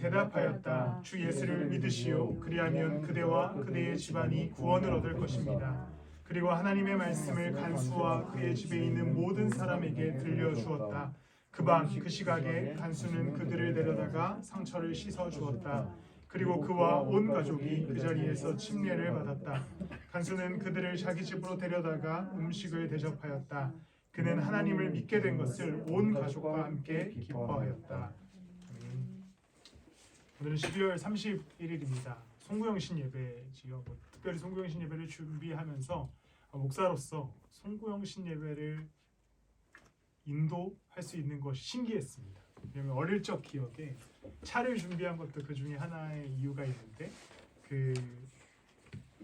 대답하였다. 주 예수를 믿으시오. 그리하면 그대와 그대의 집안이 구원을 얻을 것입니다. 그리고 하나님의 말씀을 간수와 그의 집에 있는 모든 사람에게 들려주었다. 그 밤 그 시각에 간수는 그들을 데려다가 상처를 씻어 주었다. 그리고 그와 온 가족이 그 자리에서 침례를 받았다. 간수는 그들을 자기 집으로 데려다가 음식을 대접하였다. 그는 하나님을 믿게 된 것을 온 가족과 함께 기뻐하였다. 오늘은 12월 31일입니다. 송구영신 예배지요. 특별히 송구영신 예배를 준비하면서 목사로서 송구영신 예배를 인도할 수 있는 것이 신기했습니다. 왜냐하면 어릴 적 기억에 차를 준비한 것도 그 중에 하나의 이유가 있는데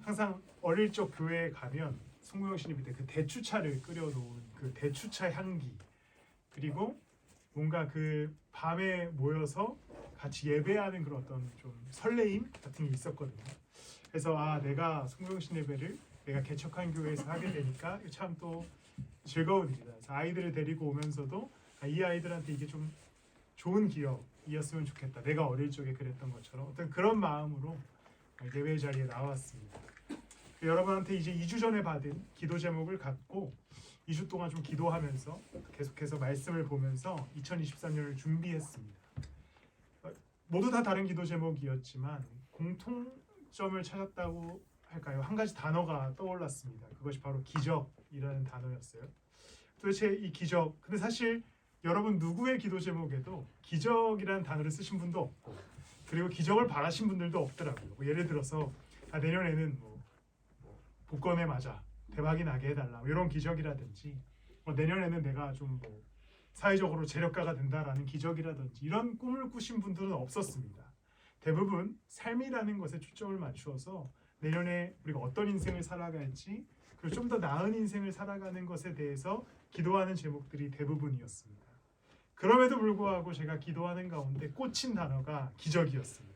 항상 어릴 적 교회에 가면 송구영신 예배 때 그 대추차를 끓여놓은 그 대추차 향기, 그리고 뭔가 그 밤에 모여서 같이 예배하는 그런 어떤 좀 설레임 같은 게 있었거든요. 그래서 내가 송구영신 예배를 내가 개척한 교회에서 하게 되니까 참 또 즐거운 일이다. 그래서 아이들을 데리고 오면서도 이 아이들한테 이게 좀 좋은 기억이었으면 좋겠다. 내가 어릴 적에 그랬던 것처럼 어떤 그런 마음으로 예배 자리에 나왔습니다. 여러분한테 이제 2주 전에 받은 기도 제목을 갖고 2주 동안 좀 기도하면서 계속해서 말씀을 보면서 2023년을 준비했습니다. 모두 다 다른 기도 제목이었지만 공통점을 찾았다고 할까요? 한 가지 단어가 떠올랐습니다. 그것이 바로 기적이라는 단어였어요. 도대체 이 기적, 근데 사실 여러분 누구의 기도 제목에도 기적이라는 단어를 쓰신 분도 없고, 그리고 기적을 바라신 분들도 없더라고요. 예를 들어서 내년에는 복권에 맞아 대박이 나게 해달라, 이런 기적이라든지 내년에는 내가 좀 사회적으로 재력가가 된다라는 기적이라든지 이런 꿈을 꾸신 분들은 없었습니다. 대부분 삶이라는 것에 초점을 맞추어서 내년에 우리가 어떤 인생을 살아갈지, 그리고 좀 더 나은 인생을 살아가는 것에 대해서 기도하는 제목들이 대부분이었습니다. 그럼에도 불구하고 제가 기도하는 가운데 꽂힌 단어가 기적이었습니다.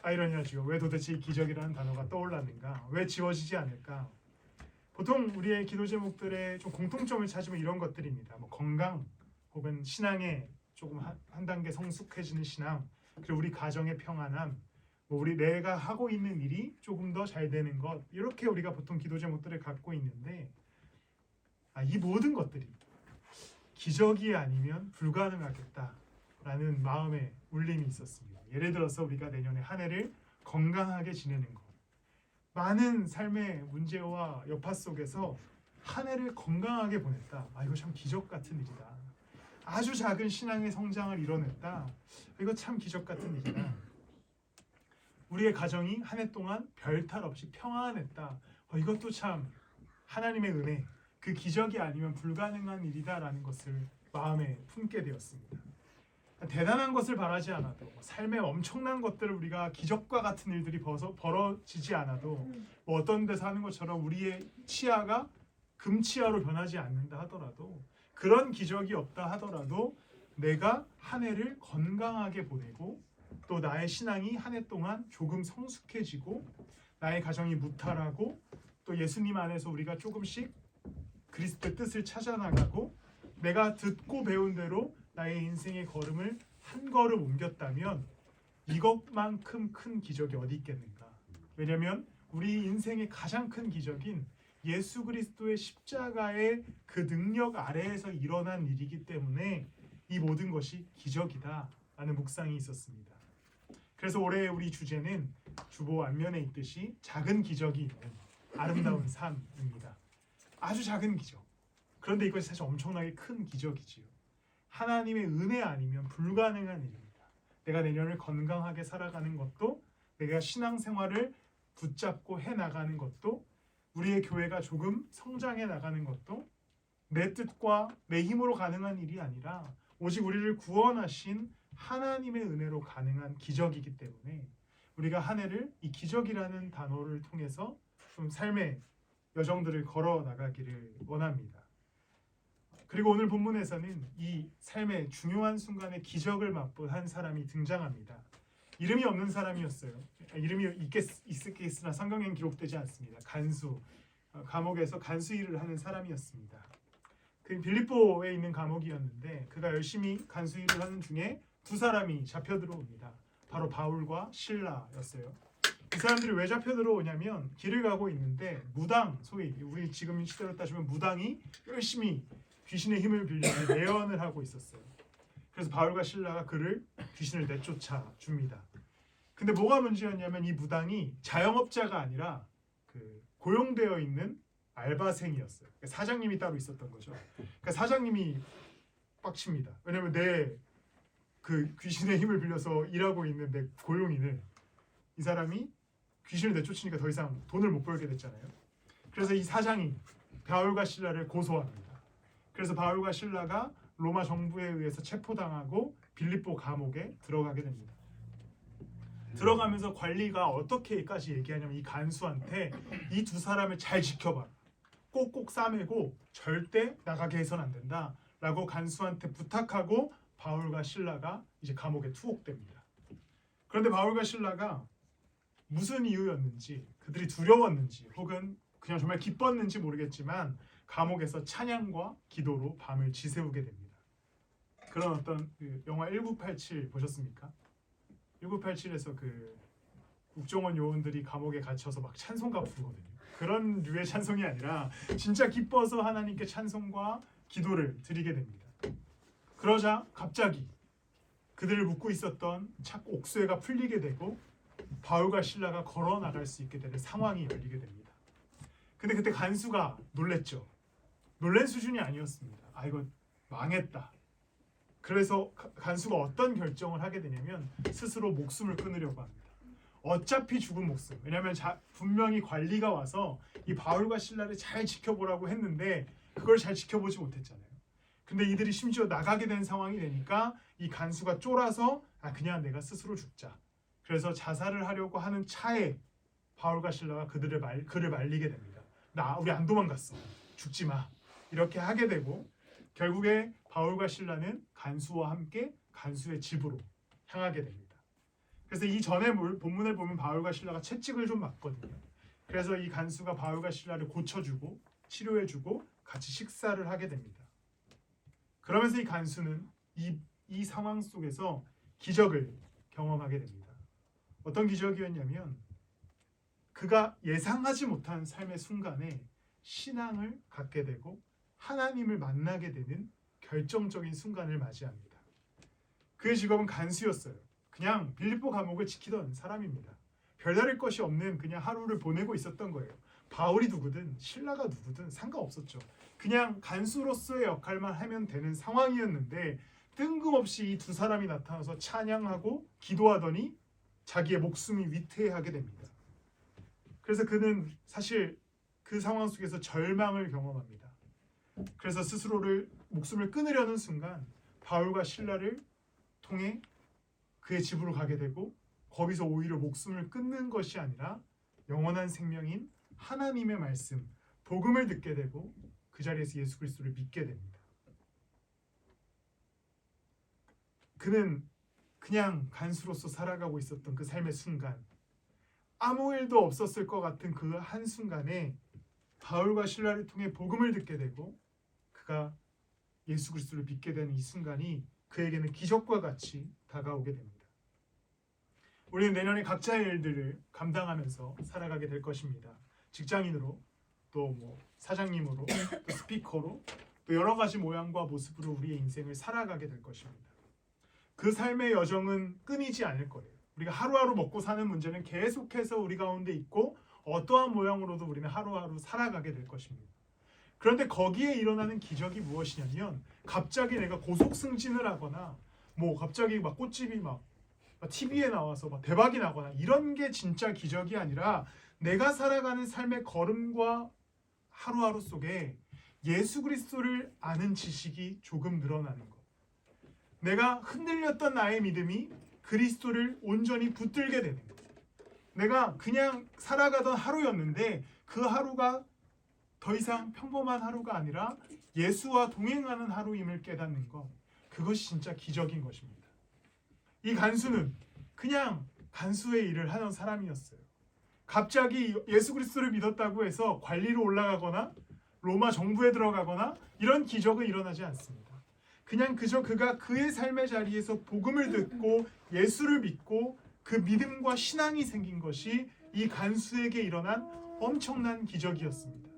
아이러니하죠. 왜 도대체 이 기적이라는 단어가 떠올랐는가? 왜 지워지지 않을까? 보통 우리의 기도 제목들의 좀 공통점을 찾으면 이런 것들입니다. 건강, 혹은 신앙에 조금 한 단계 성숙해지는 신앙, 그리고 우리 가정의 평안함, 우리 내가 하고 있는 일이 조금 더 잘 되는 것, 이렇게 우리가 보통 기도 제목들을 갖고 있는데 이 모든 것들이 기적이 아니면 불가능하겠다라는 마음의 울림이 있었습니다. 예를 들어서 우리가 내년에 한 해를 건강하게 지내는 것, 많은 삶의 문제와 여파 속에서 한 해를 건강하게 보냈다. 이거 참 기적 같은 일이다. 아주 작은 신앙의 성장을 이뤄냈다. 이거 참 기적 같은 일이다. 우리의 가정이 한 해 동안 별탈 없이 평안했다. 이것도 참 하나님의 은혜, 그 기적이 아니면 불가능한 일이다라는 것을 마음에 품게 되었습니다. 대단한 것을 바라지 않아도, 삶의 엄청난 것들을 우리가 기적과 같은 일들이 벌어지지 않아도, 어떤 데서 하는 것처럼 우리의 치아가 금치아로 변하지 않는다 하더라도, 그런 기적이 없다 하더라도 내가 한 해를 건강하게 보내고, 또 나의 신앙이 한 해 동안 조금 성숙해지고, 나의 가정이 무탈하고, 또 예수님 안에서 우리가 조금씩 그리스도의 뜻을 찾아나가고, 내가 듣고 배운 대로 나의 인생의 걸음을 한 걸음 옮겼다면 이것만큼 큰 기적이 어디 있겠는가? 왜냐하면 우리 인생의 가장 큰 기적인 예수 그리스도의 십자가의 그 능력 아래에서 일어난 일이기 때문에 이 모든 것이 기적이다라는 묵상이 있었습니다. 그래서 올해 우리 주제는 주보 앞면에 있듯이 작은 기적이 있는 아름다운 삶입니다. 아주 작은 기적. 그런데 이것이 사실 엄청나게 큰 기적이지요. 하나님의 은혜 아니면 불가능한 일입니다. 내가 내년을 건강하게 살아가는 것도, 내가 신앙생활을 붙잡고 해나가는 것도, 우리의 교회가 조금 성장해 나가는 것도 내 뜻과 내 힘으로 가능한 일이 아니라 오직 우리를 구원하신 하나님의 은혜로 가능한 기적이기 때문에 우리가 한 해를 이 기적이라는 단어를 통해서 좀 삶의 여정들을 걸어 나가기를 원합니다. 그리고 오늘 본문에서는 이 삶의 중요한 순간에 기적을 맛본 한 사람이 등장합니다. 이름이 없는 사람이었어요. 이름이 있겠으나 성경에는 기록되지 않습니다. 간수, 감옥에서 간수 일을 하는 사람이었습니다. 그 빌립보에 있는 감옥이었는데 그가 열심히 간수 일을 하는 중에 두 사람이 잡혀 들어옵니다. 바로 바울과 실라였어요. 이 사람들이 왜 잡혀 들어오냐면 길을 가고 있는데 무당, 소위 우리 지금 시대로 따지면 무당이 열심히 귀신의 힘을 빌리고 예언을 하고 있었어요. 그래서 바울과 실라가 그를 귀신을 내쫓아 줍니다. 근데 뭐가 문제였냐면 이 무당이 자영업자가 아니라 그 고용되어 있는 알바생이었어요. 그러니까 사장님이 따로 있었던 거죠. 그러니까 사장님이 빡칩니다. 왜냐면 내 그 귀신의 힘을 빌려서 일하고 있는 내 고용인을 이 사람이 귀신을 내쫓으니까 더 이상 돈을 못 벌게 됐잖아요. 그래서 이 사장이 바울과 실라를 고소합니다. 그래서 바울과 실라가 로마 정부에 의해서 체포당하고 빌립보 감옥에 들어가게 됩니다. 들어가면서 관리가 어떻게까지 얘기하냐면 이 간수한테 이 두 사람을 잘 지켜봐. 꼭꼭 싸매고 절대 나가게 해서는 안 된다. 라고 간수한테 부탁하고 바울과 실라가 이제 감옥에 투옥됩니다. 그런데 바울과 실라가 무슨 이유였는지 그들이 두려웠는지 혹은 그냥 정말 기뻤는지 모르겠지만 감옥에서 찬양과 기도로 밤을 지새우게 됩니다. 그런 어떤 그 영화 1987 보셨습니까? 1987에서 그 국정원 요원들이 감옥에 갇혀서 막 찬송가 부르거든요. 그런 류의 찬송이 아니라 진짜 기뻐서 하나님께 찬송과 기도를 드리게 됩니다. 그러자 갑자기 그들을 묶고 있었던 착 옥쇄가 풀리게 되고 바울과 실라가 걸어 나갈 수 있게 되는 상황이 열리게 됩니다. 근데 그때 간수가 놀랬죠. 놀란 수준이 아니었습니다. 아, 이거 망했다. 그래서 간수가 어떤 결정을 하게 되냐면 스스로 목숨을 끊으려고 합니다. 어차피 죽은 목숨. 왜냐하면 분명히 관리가 와서 이 바울과 실라를 잘 지켜보라고 했는데 그걸 잘 지켜보지 못했잖아요. 근데 이들이 심지어 나가게 된 상황이 되니까 이 간수가 쫄아서 그냥 내가 스스로 죽자. 그래서 자살을 하려고 하는 차에 바울과 실라가 그를 말리게 됩니다. 우리 안 도망갔어. 죽지 마. 이렇게 하게 되고 결국에 바울과 실라는 간수와 함께 간수의 집으로 향하게 됩니다. 그래서 이 전에 본문을 보면 바울과 실라가 채찍을 좀 맞거든요. 그래서 이 간수가 바울과 실라를 고쳐주고 치료해주고 같이 식사를 하게 됩니다. 그러면서 이 간수는 이 상황 속에서 기적을 경험하게 됩니다. 어떤 기적이었냐면 그가 예상하지 못한 삶의 순간에 신앙을 갖게 되고 하나님을 만나게 되는 결정적인 순간을 맞이합니다. 그의 직업은 간수였어요. 그냥 빌립보 감옥을 지키던 사람입니다. 별다를 것이 없는 그냥 하루를 보내고 있었던 거예요. 바울이 누구든 실라가 누구든 상관없었죠. 그냥 간수로서의 역할만 하면 되는 상황이었는데 뜬금없이 이 두 사람이 나타나서 찬양하고 기도하더니 자기의 목숨이 위태하게 됩니다. 그래서 그는 사실 그 상황 속에서 절망을 경험합니다. 그래서 스스로를 목숨을 끊으려는 순간 바울과 실라를 통해 그의 집으로 가게 되고 거기서 오히려 목숨을 끊는 것이 아니라 영원한 생명인 하나님의 말씀, 복음을 듣게 되고 그 자리에서 예수 그리스도를 믿게 됩니다. 그는 그냥 간수로서 살아가고 있었던 그 삶의 순간, 아무 일도 없었을 것 같은 그 한순간에 바울과 실라를 통해 복음을 듣게 되고 그가 예수 그리스도를 믿게 되는 이 순간이 그에게는 기적과 같이 다가오게 됩니다. 우리는 내년에 각자의 일들을 감당하면서 살아가게 될 것입니다. 직장인으로, 또 사장님으로, 또 스피커로, 또 여러 가지 모양과 모습으로 우리의 인생을 살아가게 될 것입니다. 그 삶의 여정은 끊이지 않을 거예요. 우리가 하루하루 먹고 사는 문제는 계속해서 우리 가운데 있고 어떠한 모양으로도 우리는 하루하루 살아가게 될 것입니다. 그런데 거기에 일어나는 기적이 무엇이냐면 갑자기 내가 고속 승진을 하거나 갑자기 막 꽃집이 막 TV에 나와서 막 대박이 나거나 이런 게 진짜 기적이 아니라 내가 살아가는 삶의 걸음과 하루하루 속에 예수 그리스도를 아는 지식이 조금 늘어나는 것. 내가 흔들렸던 나의 믿음이 그리스도를 온전히 붙들게 되는 것. 내가 그냥 살아가던 하루였는데 그 하루가 더 이상 평범한 하루가 아니라 예수와 동행하는 하루임을 깨닫는 것. 그것이 진짜 기적인 것입니다. 이 간수는 그냥 간수의 일을 하는 사람이었어요. 갑자기 예수 그리스도를 믿었다고 해서 관리로 올라가거나 로마 정부에 들어가거나 이런 기적은 일어나지 않습니다. 그냥 그저 그가 그의 삶의 자리에서 복음을 듣고 예수를 믿고 그 믿음과 신앙이 생긴 것이 이 간수에게 일어난 엄청난 기적이었습니다.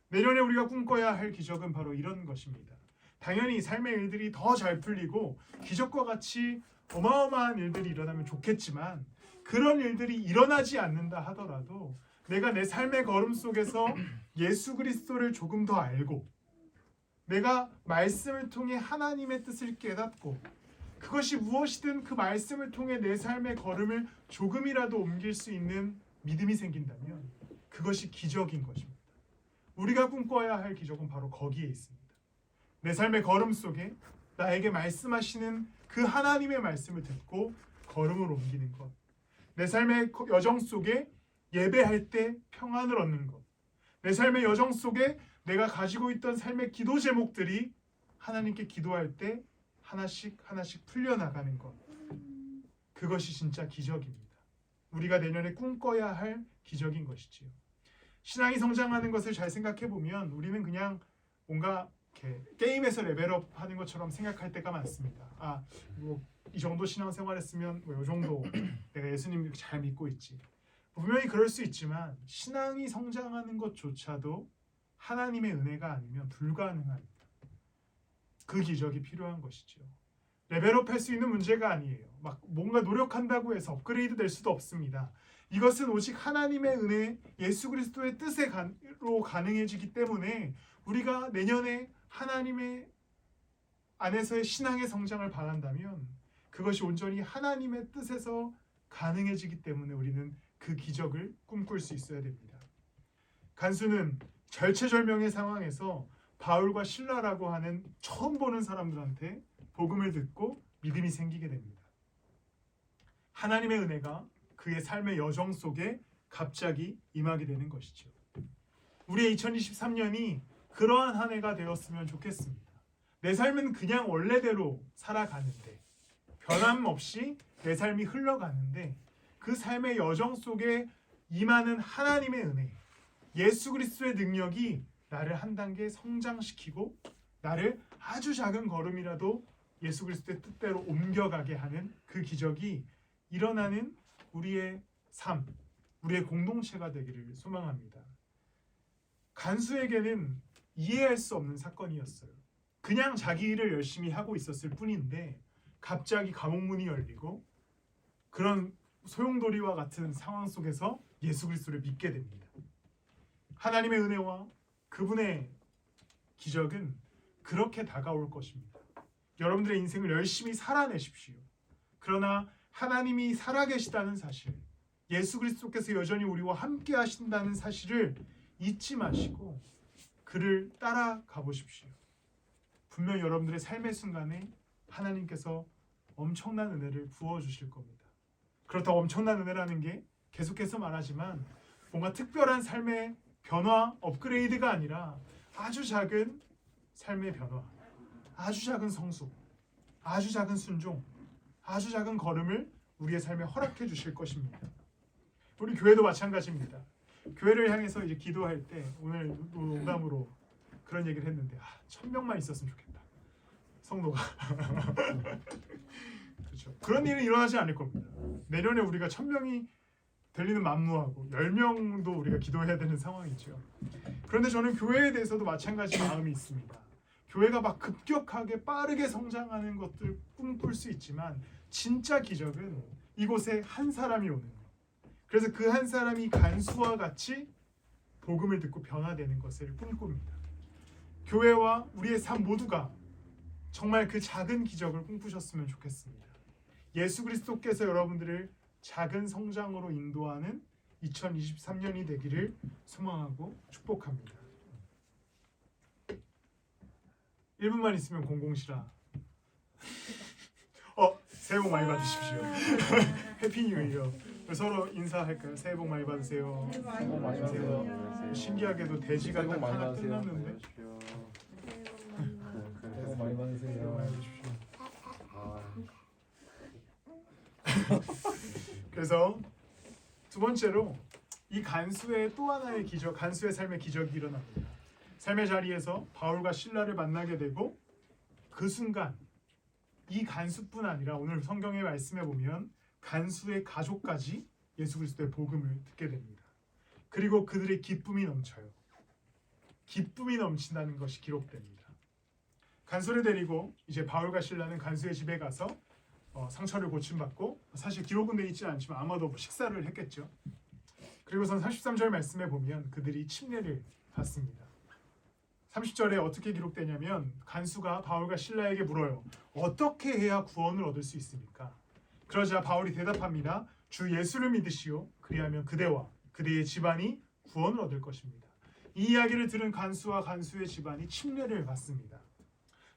내년에 우리가 꿈꿔야 할 기적은 바로 이런 것입니다. 당연히 삶의 일들이 더 잘 풀리고 기적과 같이 어마어마한 일들이 일어나면 좋겠지만 그런 일들이 일어나지 않는다 하더라도 내가 내 삶의 걸음 속에서 예수 그리스도를 조금 더 알고 내가 말씀을 통해 하나님의 뜻을 깨닫고 그것이 무엇이든 그 말씀을 통해 내 삶의 걸음을 조금이라도 옮길 수 있는 믿음이 생긴다면 그것이 기적인 것입니다. 우리가 꿈꿔야 할 기적은 바로 거기에 있습니다. 내 삶의 걸음 속에 나에게 말씀하시는 그 하나님의 말씀을 듣고 걸음을 옮기는 것. 내 삶의 여정 속에 예배할 때 평안을 얻는 것. 내 삶의 여정 속에 내가 가지고 있던 삶의 기도 제목들이 하나님께 기도할 때 하나씩 하나씩 풀려나가는 것. 그것이 진짜 기적입니다. 우리가 내년에 꿈꿔야 할 기적인 것이지요. 신앙이 성장하는 것을 잘 생각해 보면 우리는 그냥 뭔가 이렇게 게임에서 레벨업 하는 것처럼 생각할 때가 많습니다. 뭐 이 정도 신앙생활했으면 뭐 이 정도 내가 예수님 잘 믿고 있지. 분명히 그럴 수 있지만 신앙이 성장하는 것조차도 하나님의 은혜가 아니면 불가능합니다. 그 기적이 필요한 것이죠. 레벨업 할 수 있는 문제가 아니에요. 막 뭔가 노력한다고 해서 업그레이드 될 수도 없습니다. 이것은 오직 하나님의 은혜, 예수 그리스도의 뜻으로 가능해지기 때문에 우리가 내년에 하나님의 안에서의 신앙의 성장을 바란다면 그것이 온전히 하나님의 뜻에서 가능해지기 때문에 우리는 그 기적을 꿈꿀 수 있어야 됩니다. 간수는 절체절명의 상황에서 바울과 실라라고 하는 처음 보는 사람들한테 복음을 듣고 믿음이 생기게 됩니다. 하나님의 은혜가 그의 삶의 여정 속에 갑자기 임하게 되는 것이죠. 우리의 2023년이 그러한 한 해가 되었으면 좋겠습니다. 내 삶은 그냥 원래대로 살아가는데 변함없이 내 삶이 흘러가는데 그 삶의 여정 속에 임하는 하나님의 은혜, 예수 그리스도의 능력이 나를 한 단계 성장시키고 나를 아주 작은 걸음이라도 예수 그리스도의 뜻대로 옮겨가게 하는 그 기적이 일어나는 우리의 삶, 우리의 공동체가 되기를 소망합니다. 간수에게는 이해할 수 없는 사건이었어요. 그냥 자기 일을 열심히 하고 있었을 뿐인데 갑자기 감옥문이 열리고 그런 소용돌이와 같은 상황 속에서 예수 그리스도를 믿게 됩니다. 하나님의 은혜와 그분의 기적은 그렇게 다가올 것입니다. 여러분들의 인생을 열심히 살아내십시오. 그러나 하나님이 살아계시다는 사실, 예수 그리스도께서 여전히 우리와 함께 하신다는 사실을 잊지 마시고 그를 따라가 보십시오. 분명 여러분들의 삶의 순간에 하나님께서 엄청난 은혜를 부어주실 겁니다. 그렇다고 엄청난 은혜라는 게 계속해서 말하지만 뭔가 특별한 삶의 변화, 업그레이드가 아니라 아주 작은 삶의 변화, 아주 작은 성숙, 아주 작은 순종, 아주 작은 걸음을 우리의 삶에 허락해 주실 것입니다. 우리 교회도 마찬가지입니다. 교회를 향해서 이제 기도할 때 오늘 농담으로 그런 얘기를 했는데 1000명만 있었으면 좋겠다. 성도가. 그렇죠. 그런 일은 일어나지 않을 겁니다. 내년에 우리가 1000명이 되리는 만무하고 10명도 우리가 기도해야 되는 상황이죠. 그런데 저는 교회에 대해서도 마찬가지 마음이 있습니다. 교회가 막 급격하게 빠르게 성장하는 것들 꿈꿀 수 있지만 진짜 기적은 이곳에 한 사람이 오는 것. 그래서 그 한 사람이 간수와 같이 복음을 듣고 변화되는 것을 꿈꿉니다. 교회와 우리의 삶 모두가 정말 그 작은 기적을 꿈꾸셨으면 좋겠습니다. 예수 그리스도께서 여러분들을 작은 성장으로 인도하는 2023년이 되기를 소망하고 축복합니다. 1분만 있으면 공공시라. 새해 복 많이 받으십시오. 해피 뉴 이어. 서로 인사할까요? 새해 복 많이 받으세요. 새해 복 많이 받으세요. 신기하게도 돼지가 딱 하나 끝났는데. 새해 복 많이 받으세요. 받으십시오. 그래서 두 번째로 이 간수의 또 하나의 기적, 간수의 삶의 기적이 일어납니다. 삶의 자리에서 바울과 실라를 만나게 되고 그 순간 이 간수뿐 아니라 오늘 성경의 말씀에 보면 간수의 가족까지 예수 그리스도의 복음을 듣게 됩니다. 그리고 그들의 기쁨이 넘쳐요. 기쁨이 넘친다는 것이 기록됩니다. 간수를 데리고 이제 바울과 실라는 간수의 집에 가서 상처를 고침받고, 사실 기록은 되어 있지는 않지만 아마도 식사를 했겠죠. 그리고선 33절 말씀에 보면 그들이 침례를 받습니다. 30절에 어떻게 기록되냐면 간수가 바울과 실라에게 물어요. 어떻게 해야 구원을 얻을 수 있습니까? 그러자 바울이 대답합니다. 주 예수를 믿으시오. 그리하면 그대와 그대의 집안이 구원을 얻을 것입니다. 이 이야기를 들은 간수와 간수의 집안이 침례를 받습니다.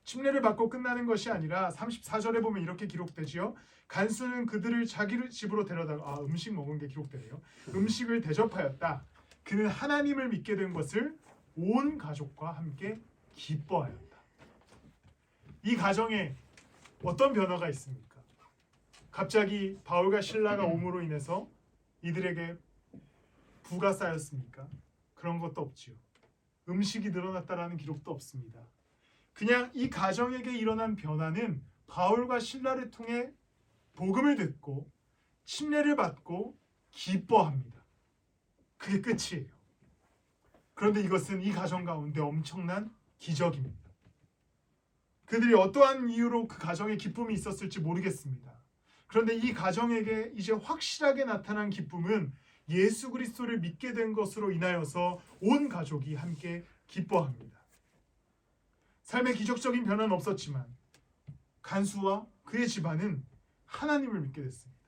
침례를 받고 끝나는 것이 아니라 34절에 보면 이렇게 기록되지요. 간수는 그들을 자기 집으로 데려다가 음식 먹은 게 기록되네요. 음식을 대접하였다. 그는 하나님을 믿게 된 것을 온 가족과 함께 기뻐하였다. 이 가정에 어떤 변화가 있습니까? 갑자기 바울과 실라가 옴으로 인해서 이들에게 부가 쌓였습니까? 그런 것도 없지요. 음식이 늘어났다라는 기록도 없습니다. 그냥 이 가정에게 일어난 변화는 바울과 실라를 통해 복음을 듣고 침례를 받고 기뻐합니다. 그게 끝이에요. 그런데 이것은 이 가정 가운데 엄청난 기적입니다. 그들이 어떠한 이유로 그 가정에 기쁨이 있었을지 모르겠습니다. 그런데 이 가정에게 이제 확실하게 나타난 기쁨은 예수 그리스도를 믿게 된 것으로 인하여서 온 가족이 함께 기뻐합니다. 삶의 기적적인 변화는 없었지만 간수와 그의 집안은 하나님을 믿게 됐습니다.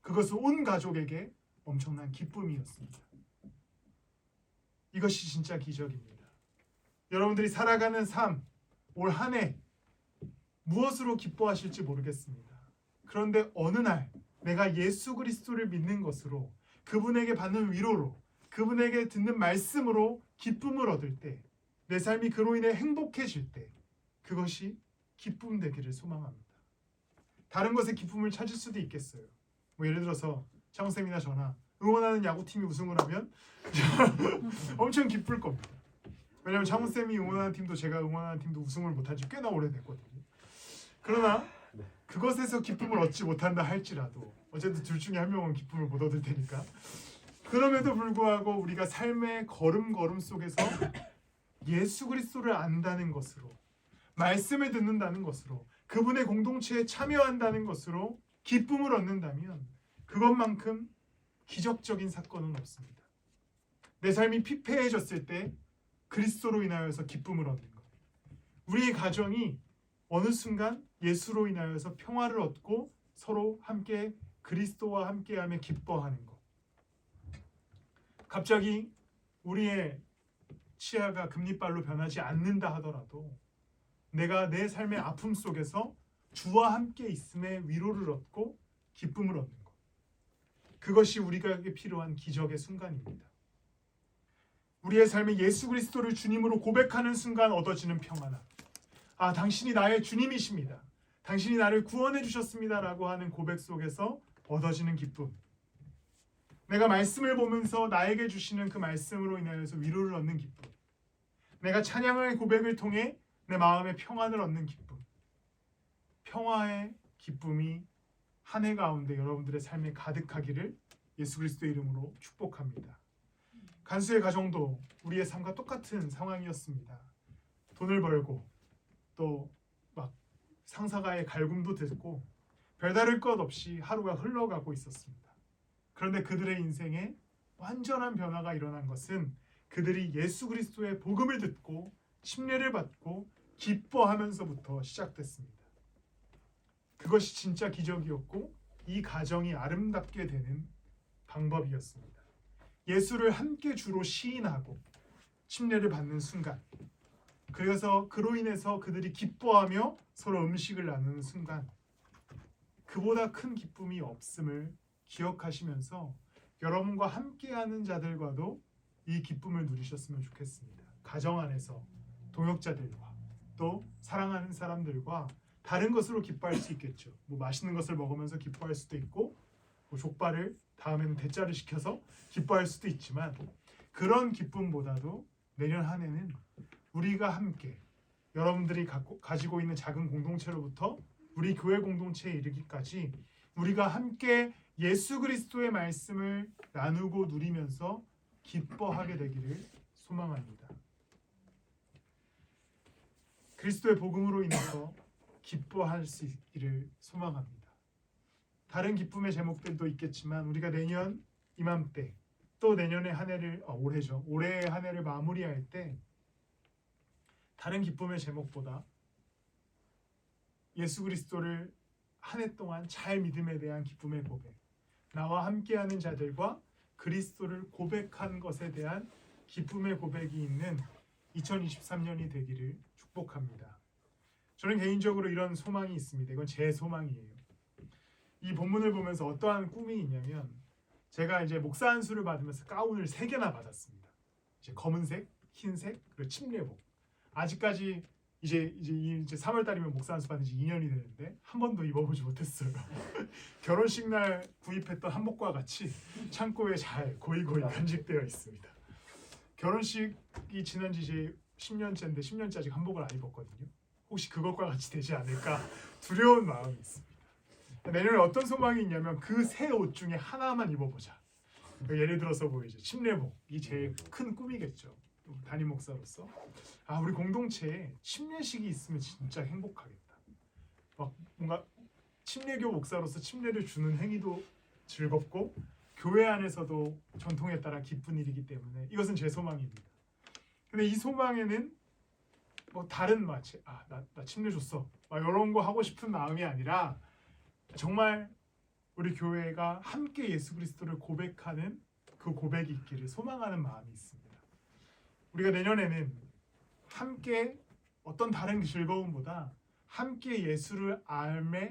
그것은 온 가족에게 엄청난 기쁨이었습니다. 이것이 진짜 기적입니다. 여러분들이 살아가는 삶, 올 한 해 무엇으로 기뻐하실지 모르겠습니다. 그런데 어느 날 내가 예수 그리스도를 믿는 것으로, 그분에게 받는 위로로, 그분에게 듣는 말씀으로 기쁨을 얻을 때, 내 삶이 그로 인해 행복해질 때, 그것이 기쁨 되기를 소망합니다. 다른 것에 기쁨을 찾을 수도 있겠어요. 예를 들어서 창훈쌤이나 저나 응원하는 야구팀이 우승을 하면 엄청 기쁠 겁니다. 왜냐하면 창훈쌤이 응원하는 팀도 제가 응원하는 팀도 우승을 못한 지 꽤나 오래됐거든요. 그러나 그것에서 기쁨을 얻지 못한다 할지라도 어쨌든 둘 중에 한 명은 기쁨을 못 얻을 테니까, 그럼에도 불구하고 우리가 삶의 걸음걸음 속에서 예수 그리스도를 안다는 것으로, 말씀을 듣는다는 것으로, 그분의 공동체에 참여한다는 것으로 기쁨을 얻는다면 그것만큼 기적적인 사건은 없습니다. 내 삶이 피폐해졌을 때 그리스도로 인하여서 기쁨을 얻는 것, 우리의 가정이 어느 순간 예수로 인하여서 평화를 얻고 서로 함께 그리스도와 함께하며 기뻐하는 것, 갑자기 우리의 치아가 금리빨로 변하지 않는다 하더라도 내가 내 삶의 아픔 속에서 주와 함께 있음에 위로를 얻고 기쁨을 얻는 것, 그것이 우리에게 필요한 기적의 순간입니다. 우리의 삶에 예수 그리스도를 주님으로 고백하는 순간 얻어지는 평안함, 당신이 나의 주님이십니다, 당신이 나를 구원해 주셨습니다 라고 하는 고백 속에서 얻어지는 기쁨, 내가 말씀을 보면서 나에게 주시는 그 말씀으로 인하여서 위로를 얻는 기쁨, 내가 찬양의 고백을 통해 내 마음에 평안을 얻는 기쁨, 평화의 기쁨이 한 해 가운데 여러분들의 삶에 가득하기를 예수 그리스도의 이름으로 축복합니다. 간수의 가정도 우리의 삶과 똑같은 상황이었습니다. 돈을 벌고 또 막 상사가의 갈굼도 듣고 별다를 것 없이 하루가 흘러가고 있었습니다. 그런데 그들의 인생에 완전한 변화가 일어난 것은 그들이 예수 그리스도의 복음을 듣고 침례를 받고 기뻐하면서부터 시작됐습니다. 그것이 진짜 기적이었고 이 가정이 아름답게 되는 방법이었습니다. 예수를 함께 주로 시인하고 침례를 받는 순간, 그래서 그로 인해서 그들이 기뻐하며 서로 음식을 나누는 순간, 그보다 큰 기쁨이 없음을 기억하시면서 여러분과 함께하는 자들과도 이 기쁨을 누리셨으면 좋겠습니다. 가정 안에서 동역자들과 또 사랑하는 사람들과 다른 것으로 기뻐할 수 있겠죠. 맛있는 것을 먹으면서 기뻐할 수도 있고, 족발을 다음에는 대짜를 시켜서 기뻐할 수도 있지만, 그런 기쁨보다도 내년 한 해는 우리가 함께 여러분들이 가지고 있는 작은 공동체로부터 우리 교회 공동체에 이르기까지 우리가 함께 예수 그리스도의 말씀을 나누고 누리면서 기뻐하게 되기를 소망합니다. 그리스도의 복음으로 인해서 기뻐할 수 있기를 소망합니다. 다른 기쁨의 제목들도 있겠지만 우리가 내년 이맘때 또 내년의 한 해를 올해의 한 해를 마무리할 때 다른 기쁨의 제목보다 예수 그리스도를 한 해 동안 잘 믿음에 대한 기쁨의 고백, 나와 함께하는 자들과 그리스도를 고백한 것에 대한 기쁨의 고백이 있는 2023년이 되기를 축복합니다. 저는 개인적으로 이런 소망이 있습니다. 이건 제 소망이에요. 이 본문을 보면서 어떠한 꿈이 있냐면 제가 이제 목사 안수를 받으면서 가운을 3개나 받았습니다. 이제 검은색, 흰색, 그리고 침례복. 아직까지 이제 3월 달이면 목사 안수 받은 지 2년이 되는데 한 번도 입어보지 못했어요. 결혼식 날 구입했던 한복과 같이 창고에 잘 고이고이 간직되어 있습니다. 결혼식이 지난 지 이제 10년째인데 10년째 아직 한복을 안 입었거든요. 혹시 그것과 같이 되지 않을까 두려운 마음이 있습니다. 내년에 어떤 소망이 있냐면 그 새 옷 중에 하나만 입어보자. 예를 들어서 뭐 이제 침례복이 제일 큰 꿈이겠죠. 담임 목사로서 우리 공동체에 침례식이 있으면 진짜 행복하겠다. 막 뭔가 침례교 목사로서 침례를 주는 행위도 즐겁고 교회 안에서도 전통에 따라 기쁜 일이기 때문에 이것은 제 소망입니다. 근데 이 소망에는 뭐 다른 마치 나 침례 줬어 막 이런 거 하고 싶은 마음이 아니라 정말 우리 교회가 함께 예수 그리스도를 고백하는 그 고백이 있기를 소망하는 마음이 있습니다. 우리가 내년에는 함께 어떤 다른 즐거움보다 함께 예수를 알매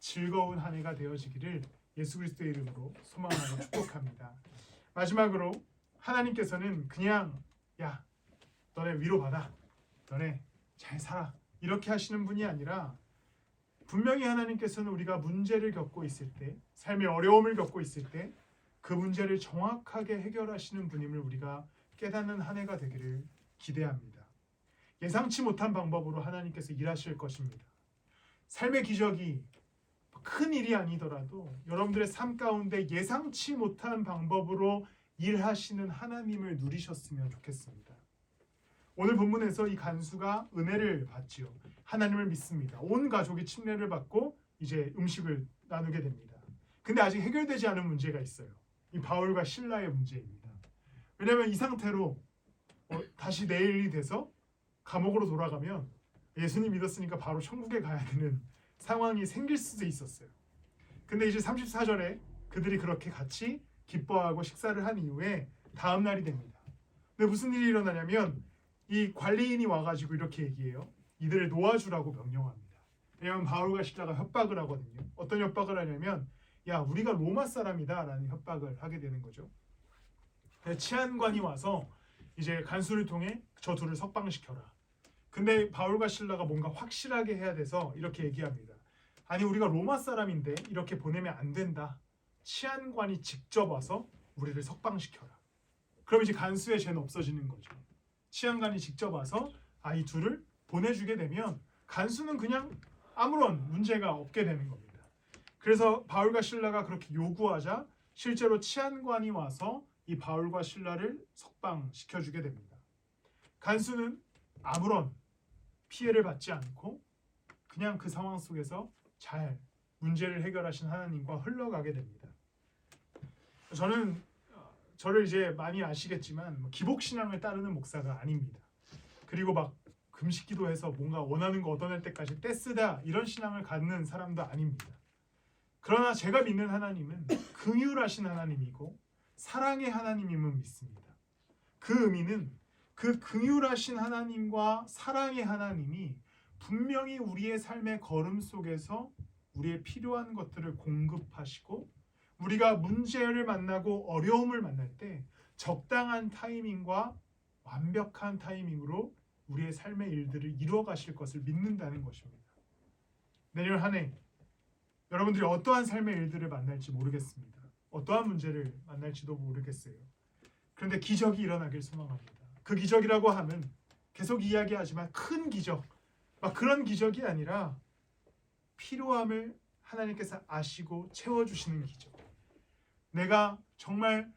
즐거운 한 해가 되어지기를 예수 그리스도의 이름으로 소망하고 축복합니다. 마지막으로 하나님께서는 그냥 야 너네 위로받아, 너네 잘 살아 이렇게 하시는 분이 아니라 분명히 하나님께서는 우리가 문제를 겪고 있을 때, 삶의 어려움을 겪고 있을 때 그 문제를 정확하게 해결하시는 분임을 우리가 깨닫는 한 해가 되기를 기대합니다. 예상치 못한 방법으로 하나님께서 일하실 것입니다. 삶의 기적이 큰 일이 아니더라도 여러분들의 삶 가운데 예상치 못한 방법으로 일하시는 하나님을 누리셨으면 좋겠습니다. 오늘 본문에서 이 간수가 은혜를 받지요. 하나님을 믿습니다. 온 가족이 침례를 받고 이제 음식을 나누게 됩니다. 근데 아직 해결되지 않은 문제가 있어요. 이 바울과 실라의 문제입니다. 왜냐하면 이 상태로 다시 내일이 돼서 감옥으로 돌아가면 예수님 믿었으니까 바로 천국에 가야 되는 상황이 생길 수도 있었어요. 근데 이제 34절에 그들이 그렇게 같이 기뻐하고 식사를 한 이후에 다음 날이 됩니다. 근데 무슨 일이 일어나냐면 이 관리인이 와가지고 이렇게 얘기해요. 이들을 놓아주라고 명령합니다. 왜냐하면 바울과 실라가 협박을 하거든요. 어떤 협박을 하냐면 야 우리가 로마 사람이다 라는 협박을 하게 되는 거죠. 치안관이 와서 이제 간수를 통해 저 둘을 석방시켜라. 근데 바울과 실라가 뭔가 확실하게 해야 돼서 이렇게 얘기합니다. 아니 우리가 로마 사람인데 이렇게 보내면 안 된다. 치안관이 직접 와서 우리를 석방시켜라. 그럼 이제 간수의 죄는 없어지는 거죠. 치안관이 직접 와서 이 둘을 보내주게 되면 간수는 그냥 아무런 문제가 없게 되는 겁니다. 그래서 바울과 실라가 그렇게 요구하자 실제로 치안관이 와서 이 바울과 실라를 석방시켜주게 됩니다. 간수는 아무런 피해를 받지 않고 그냥 그 상황 속에서 잘 문제를 해결하신 하나님과 흘러가게 됩니다. 저를 이제 많이 아시겠지만 기복신앙을 따르는 목사가 아닙니다. 그리고 막 금식기도해서 뭔가 원하는 거 얻어낼 때까지 떼쓰다 이런 신앙을 갖는 사람도 아닙니다. 그러나 제가 믿는 하나님은 긍휼하신 하나님이고 사랑의 하나님임을 믿습니다. 그 의미는 그 긍휼하신 하나님과 사랑의 하나님이 분명히 우리의 삶의 걸음 속에서 우리의 필요한 것들을 공급하시고 우리가 문제를 만나고 어려움을 만날 때 적당한 타이밍과 완벽한 타이밍으로 우리의 삶의 일들을 이루어 가실 것을 믿는다는 것입니다. 내년 한 해 여러분들이 어떠한 삶의 일들을 만날지 모르겠습니다. 어떠한 문제를 만날지도 모르겠어요. 그런데 기적이 일어나길 소망합니다. 그 기적이라고 하면 계속 이야기하지만 큰 기적, 막 그런 기적이 아니라 필요함을 하나님께서 아시고 채워주시는 기적. 내가 정말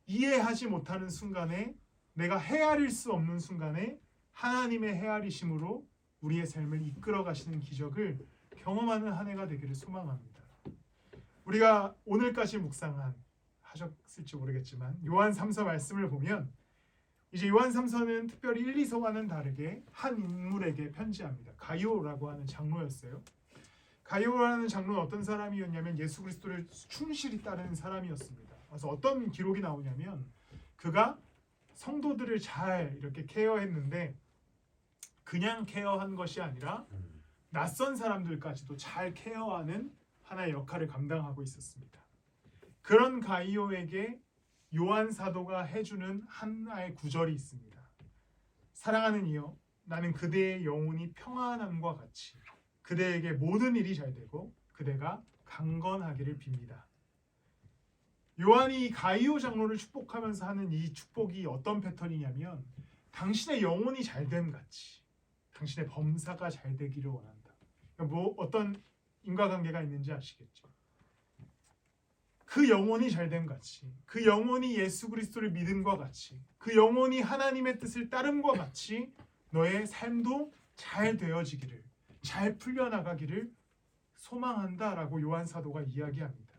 이해하지 못하는 순간에, 내가 헤아릴 수 없는 순간에 하나님의 헤아리심으로 우리의 삶을 이끌어 가시는 기적을 경험하는 한 해가 되기를 소망합니다. 우리가 오늘까지 묵상한, 하셨을지 모르겠지만 요한 3서 말씀을 보면 이제 요한 3서는 특별히 1, 2서와는 다르게 한 인물에게 편지합니다. 가이오라고 하는 장로였어요. 가이오라는 장로는 어떤 사람이었냐면 예수 그리스도를 충실히 따르는 사람이었습니다. 그래서 어떤 기록이 나오냐면 그가 성도들을 잘 이렇게 케어했는데 그냥 케어한 것이 아니라 낯선 사람들까지도 잘 케어하는 하나의 역할을 감당하고 있었습니다. 그런 가이오에게 요한 사도가 해주는 하나의 구절이 있습니다. 사랑하는 이여, 나는 그대의 영혼이 평안함과 같이 그대에게 모든 일이 잘 되고 그대가 강건하기를 빕니다. 요한이 가이오 장로를 축복하면서 하는 이 축복이 어떤 패턴이냐면 당신의 영혼이 잘됨 같이 당신의 범사가 잘 되기를 원한다. 뭐 어떤 인과관계가 있는지 아시겠죠? 그 영혼이 잘됨 같이, 그 영혼이 예수 그리스도를 믿음과 같이, 그 영혼이 하나님의 뜻을 따름과 같이 너의 삶도 잘 되어지기를, 잘 풀려나가기를 소망한다라고 요한 사도가 이야기합니다.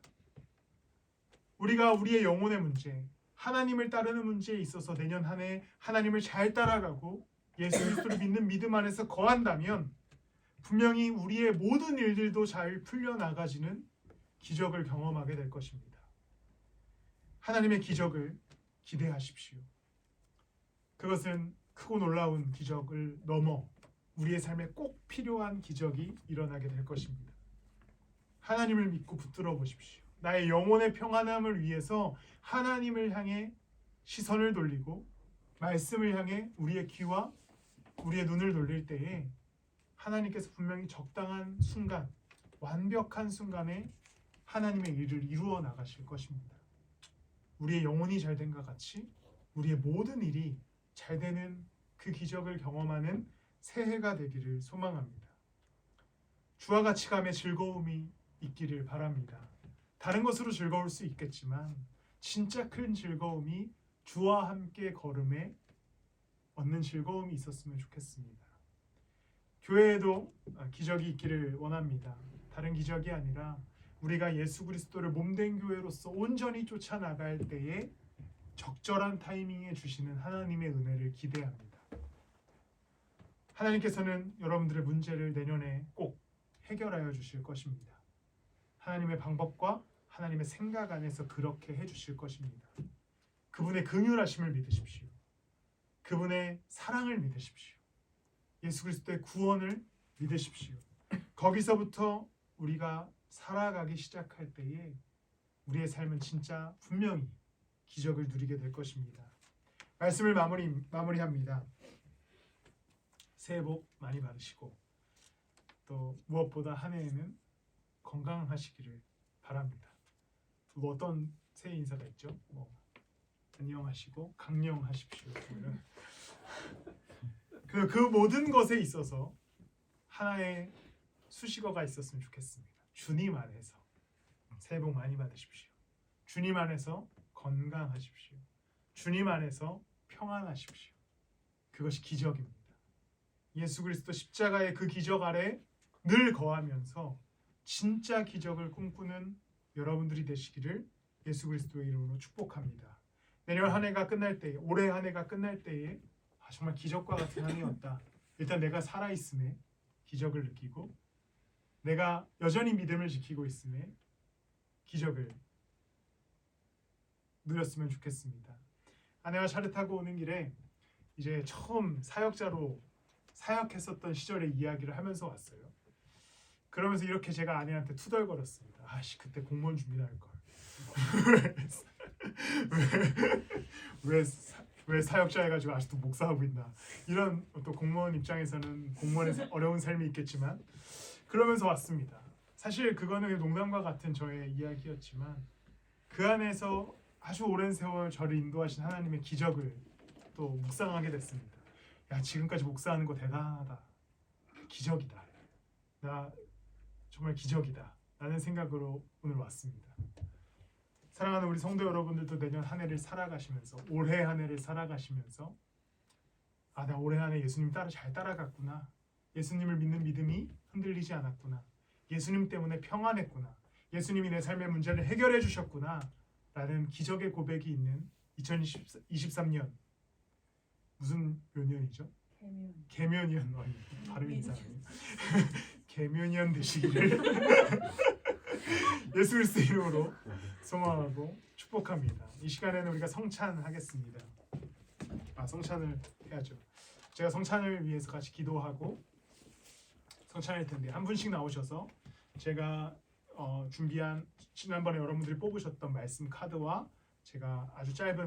우리가 우리의 영혼의 문제, 하나님을 따르는 문제에 있어서 내년 한 해 하나님을 잘 따라가고 예수 그리스도를 믿는 믿음 안에서 거한다면 분명히 우리의 모든 일들도 잘 풀려나가지는 기적을 경험하게 될 것입니다. 하나님의 기적을 기대하십시오. 그것은 크고 놀라운 기적을 넘어 우리의 삶에 꼭 필요한 기적이 일어나게 될 것입니다. 하나님을 믿고 붙들어 보십시오. 나의 영혼의 평안함을 위해서 하나님을 향해 시선을 돌리고 말씀을 향해 우리의 귀와 우리의 눈을 돌릴 때에 하나님께서 분명히 적당한 순간, 완벽한 순간에 하나님의 일을 이루어 나가실 것입니다. 우리의 영혼이 잘된과 같이 우리의 모든 일이 잘 되는 그 기적을 경험하는 새해가 되기를 소망합니다. 주와 같이 감에 즐거움이 있기를 바랍니다. 다른 것으로 즐거울 수 있겠지만 진짜 큰 즐거움이 주와 함께 걸음에 얻는 즐거움이 있었으면 좋겠습니다. 교회에도 기적이 있기를 원합니다. 다른 기적이 아니라 우리가 예수 그리스도를 몸된 교회로서 온전히 쫓아나갈 때에 적절한 타이밍에 주시는 하나님의 은혜를 기대합니다. 하나님께서는 여러분들의 문제를 내년에 꼭 해결하여 주실 것입니다. 하나님의 방법과 하나님의 생각 안에서 그렇게 해주실 것입니다. 그분의 긍휼하심을 믿으십시오. 그분의 사랑을 믿으십시오. 예수 그리스도의 구원을 믿으십시오. 거기서부터 우리가 살아가기 시작할 때에 우리의 삶은 진짜 분명히 기적을 누리게 될 것입니다. 말씀을 마무리합니다. 새해 복 많이 받으시고 또 무엇보다 한 해에는 건강하시기를 바랍니다. 뭐 어떤 새해 인사가 있죠? 안녕하시고 강령하십시오. 그 모든 것에 있어서 하나의 수식어가 있었으면 좋겠습니다. 주님 안에서 새해 복 많이 받으십시오. 주님 안에서 건강하십시오. 주님 안에서 평안하십시오. 그것이 기적입니다. 예수 그리스도 십자가의 그 기적 아래 늘 거하면서 진짜 기적을 꿈꾸는 여러분들이 되시기를 예수 그리스도의 이름으로 축복합니다. 내년 한 해가 끝날 때에, 올해 한 해가 끝날 때에 정말 기적과 같은 한 해였다. 일단 내가 살아있음에 기적을 느끼고 내가 여전히 믿음을 지키고 있음에 기적을 누렸으면 좋겠습니다. 아내와 차를 타고 오는 길에 이제 처음 사역자로 사역했었던 시절의 이야기를 하면서 왔어요. 그러면서 이렇게 제가 아내한테 투덜거렸습니다. 아씨 그때 공무원 준비를 할 걸. 왜 사역자 해가지고 아직도 목사하고 있나. 이런 또 공무원 입장에서는 공무원의 어려운 삶이 있겠지만 그러면서 왔습니다. 사실 그거는 농담과 같은 저의 이야기였지만 그 안에서 아주 오랜 세월 저를 인도하신 하나님의 기적을 또 묵상하게 됐습니다. 야 지금까지 목사하는 거 대단하다. 기적이다. 나 정말 기적이다. 라는 생각으로 오늘 왔습니다. 사랑하는 우리 성도 여러분들도 내년 한 해를 살아가시면서 올해 한 해를 살아가시면서 아, 나 올해 한 해 예수님 잘 따라갔구나. 예수님을 믿는 믿음이 흔들리지 않았구나. 예수님 때문에 평안했구나. 예수님이 내 삶의 문제를 해결해 주셨구나. 라는 기적의 고백이 있는 2023년 무슨 묘년이죠? 개묘년. 발음이 이상하네요. 개묘년 되시기를 예수 그리스도의 이름으로 소망하고 축복합니다. 이 시간에는 우리가 성찬하겠습니다. 성찬을 해야죠. 제가 성찬을 위해서 같이 기도하고 성찬할 텐데 한 분씩 나오셔서 제가 준비한 지난번에 여러분들이 뽑으셨던 말씀 카드와 제가 아주 짧은